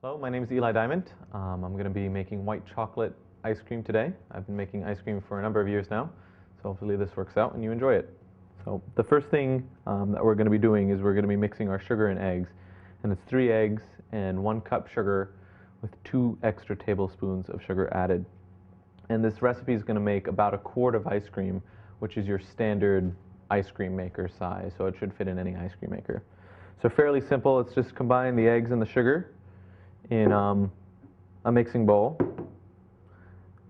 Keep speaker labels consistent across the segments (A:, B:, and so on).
A: Hello, my name is Eli Diamond. I'm going to be making white chocolate ice cream today. I've been making ice cream for a number of years now, so hopefully this works out and you enjoy it. So the first thing that we're going to be doing is we're going to be mixing our sugar and eggs, and it's 3 eggs and 1 cup sugar with 2 extra tablespoons of sugar added. And this recipe is going to make about a quart of ice cream, which is your standard ice cream maker size, so it should fit in any ice cream maker. So fairly simple. It's just combine the eggs and the sugar in a mixing bowl.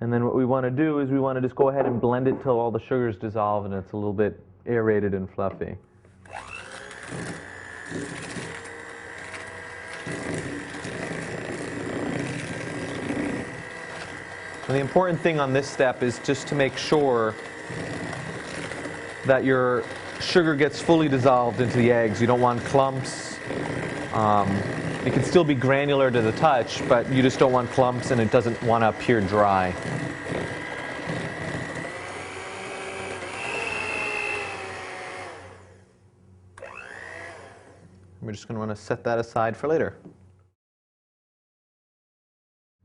A: And then what we want to do is we want to just go ahead and blend it till all the sugars dissolve and it's a little bit aerated and fluffy. And the important thing on this step is just to make sure that your sugar gets fully dissolved into the eggs. You don't want clumps. It can still be granular to the touch, but you just don't want clumps and it doesn't want to appear dry. We're just going to want to set that aside for later.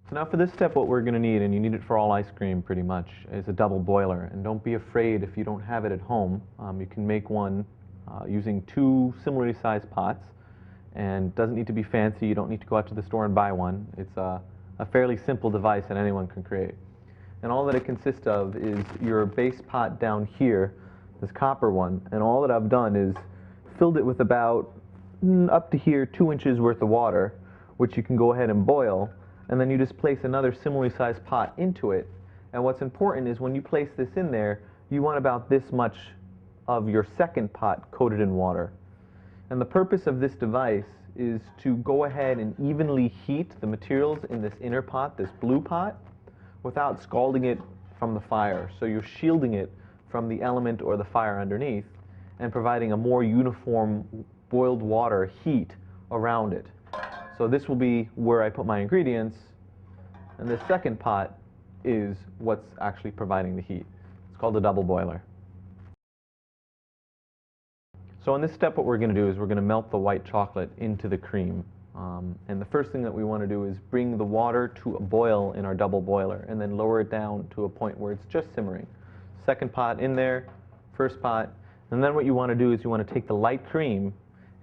A: So now for this step, what we're going to need, and you need it for all ice cream pretty much, is a double boiler. And don't be afraid if you don't have it at home. You can make one using 2 similarly sized pots. And doesn't need to be fancy. You don't need to go out to the store and buy one. It's a fairly simple device that anyone can create. And all that it consists of is your base pot down here, this copper one. And all that I've done is filled it with about up to here 2 inches worth of water, which you can go ahead and boil. And then you just place another similarly sized pot into it. And what's important is when you place this in there, you want about this much of your second pot coated in water. And the purpose of this device is to go ahead and evenly heat the materials in this inner pot, this blue pot, without scalding it from the fire. So you're shielding it from the element or the fire underneath and providing a more uniform boiled water heat around it. So this will be where I put my ingredients, and the second pot is what's actually providing the heat. It's called a double boiler. So in this step, what we're going to do is we're going to melt the white chocolate into the cream. And the first thing that we want to do is bring the water to a boil in our double boiler and then lower it down to a point where it's just simmering. Second pot in there, first pot, and then what you want to do is you want to take the light cream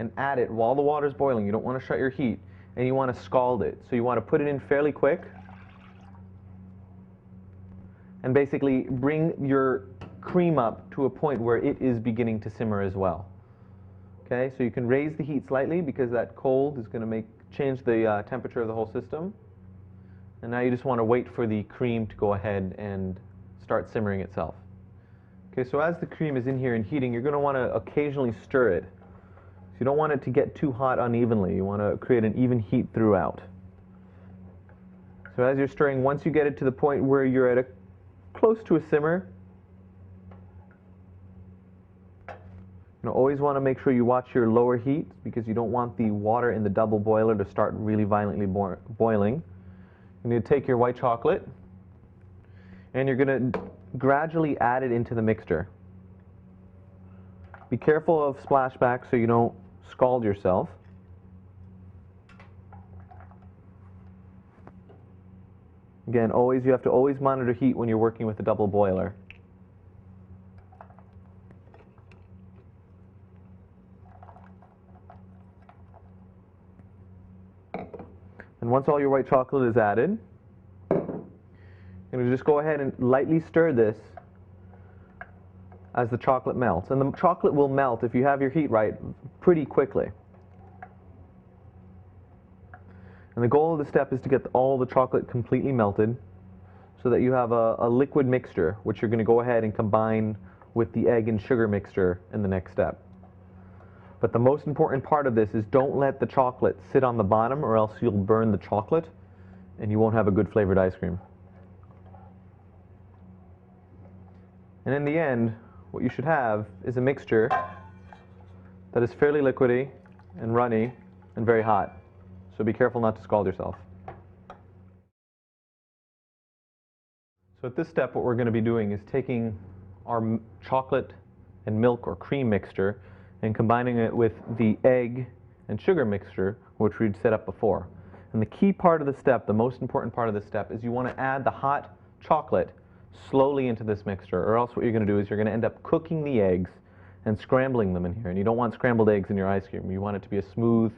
A: and add it while the water's boiling. You don't want to shut your heat, and you want to scald it. So you want to put it in fairly quick and basically bring your cream up to a point where it is beginning to simmer as well. Okay, so you can raise the heat slightly because that cold is going to change the temperature of the whole system. And now you just want to wait for the cream to go ahead and start simmering itself. Okay, so as the cream is in here and heating, you're going to want to occasionally stir it. So you don't want it to get too hot unevenly. You want to create an even heat throughout. So as you're stirring, once you get it to the point where you're at close to a simmer, you always want to make sure you watch your lower heat because you don't want the water in the double boiler to start really violently boiling. You need to take your white chocolate and you're going to gradually add it into the mixture. Be careful of splashback so you don't scald yourself. Again, you have to always monitor heat when you're working with a double boiler. And once all your white chocolate is added, you're going to just go ahead and lightly stir this as the chocolate melts. And the chocolate will melt, if you have your heat right, pretty quickly. And the goal of the step is to get all the chocolate completely melted so that you have a liquid mixture, which you're going to go ahead and combine with the egg and sugar mixture in the next step. But the most important part of this is don't let the chocolate sit on the bottom or else you'll burn the chocolate and you won't have a good flavored ice cream. And in the end, what you should have is a mixture that is fairly liquidy and runny and very hot. So be careful not to scald yourself. So at this step, what we're going to be doing is taking our chocolate and milk or cream mixture and combining it with the egg and sugar mixture, which we'd set up before. And the key part of the step, the most important part of the step, is you want to add the hot chocolate slowly into this mixture, or else what you're going to do is you're going to end up cooking the eggs and scrambling them in here. And you don't want scrambled eggs in your ice cream. You want it to be a smooth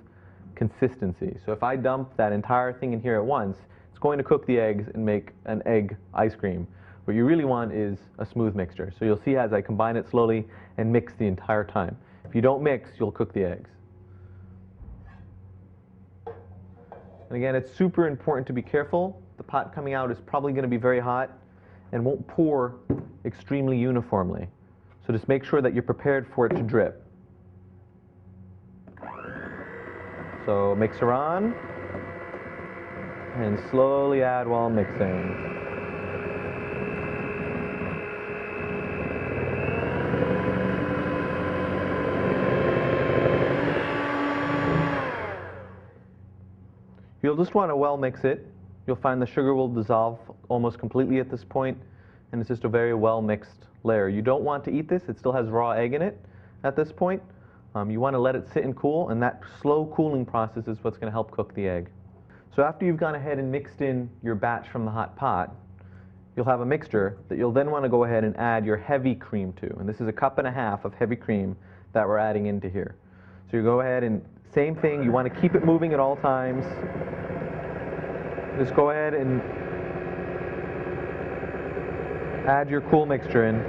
A: consistency. So if I dump that entire thing in here at once, it's going to cook the eggs and make an egg ice cream. What you really want is a smooth mixture. So you'll see as I combine it slowly and mix the entire time. If you don't mix, you'll cook the eggs. And again, it's super important to be careful. The pot coming out is probably going to be very hot and won't pour extremely uniformly. So just make sure that you're prepared for it to drip. So mixer on, and slowly add while mixing. You'll just want to well mix it. You'll find the sugar will dissolve almost completely at this point, and it's just a very well mixed layer. You don't want to eat this. It still has raw egg in it at this point. You want to let it sit and cool, and that slow cooling process is what's going to help cook the egg. So after you've gone ahead and mixed in your batch from the hot pot, you'll have a mixture that you'll then want to go ahead and add your heavy cream to. And this is 1.5 cups of heavy cream that we're adding into here. So you go ahead and same thing, you want to keep it moving at all times. Just go ahead and add your cool mixture in.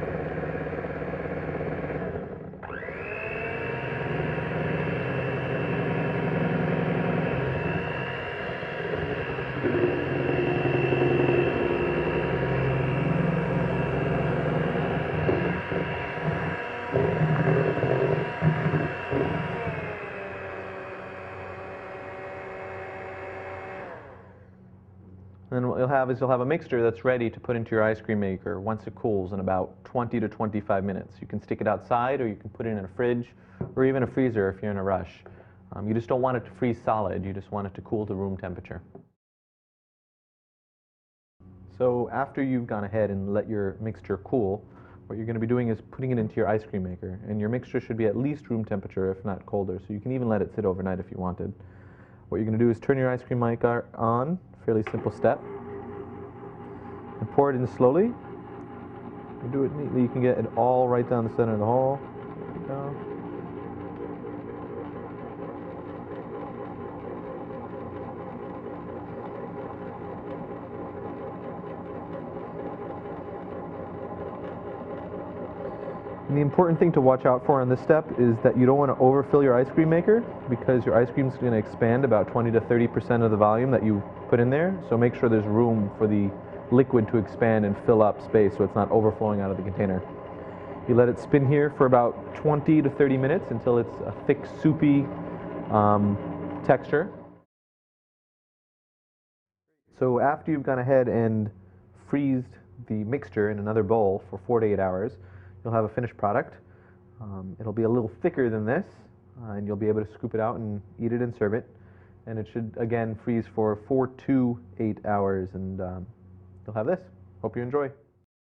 A: And then what you'll have is you'll have a mixture that's ready to put into your ice cream maker once it cools in about 20 to 25 minutes. You can stick it outside, or you can put it in a fridge or even a freezer if you're in a rush. You just don't want it to freeze solid. You just want it to cool to room temperature. So after you've gone ahead and let your mixture cool, what you're going to be doing is putting it into your ice cream maker. And your mixture should be at least room temperature, if not colder. So you can even let it sit overnight if you wanted. What you're going to do is turn your ice cream maker on. Fairly simple step. And pour it in slowly. You do it neatly. You can get it all right down the center of the hole. There you go. And the important thing to watch out for on this step is that you don't want to overfill your ice cream maker, because your ice cream is going to expand about 20 to 30% of the volume that you put in there. So make sure there's room for the liquid to expand and fill up space so it's not overflowing out of the container. You let it spin here for about 20 to 30 minutes until it's a thick, soupy texture. So after you've gone ahead and freezed the mixture in another bowl for 4 to 8 hours, you'll have a finished product. It'll be a little thicker than this, and you'll be able to scoop it out and eat it and serve it. And it should, again, freeze for 4 to 8 hours, and you'll have this. Hope you enjoy.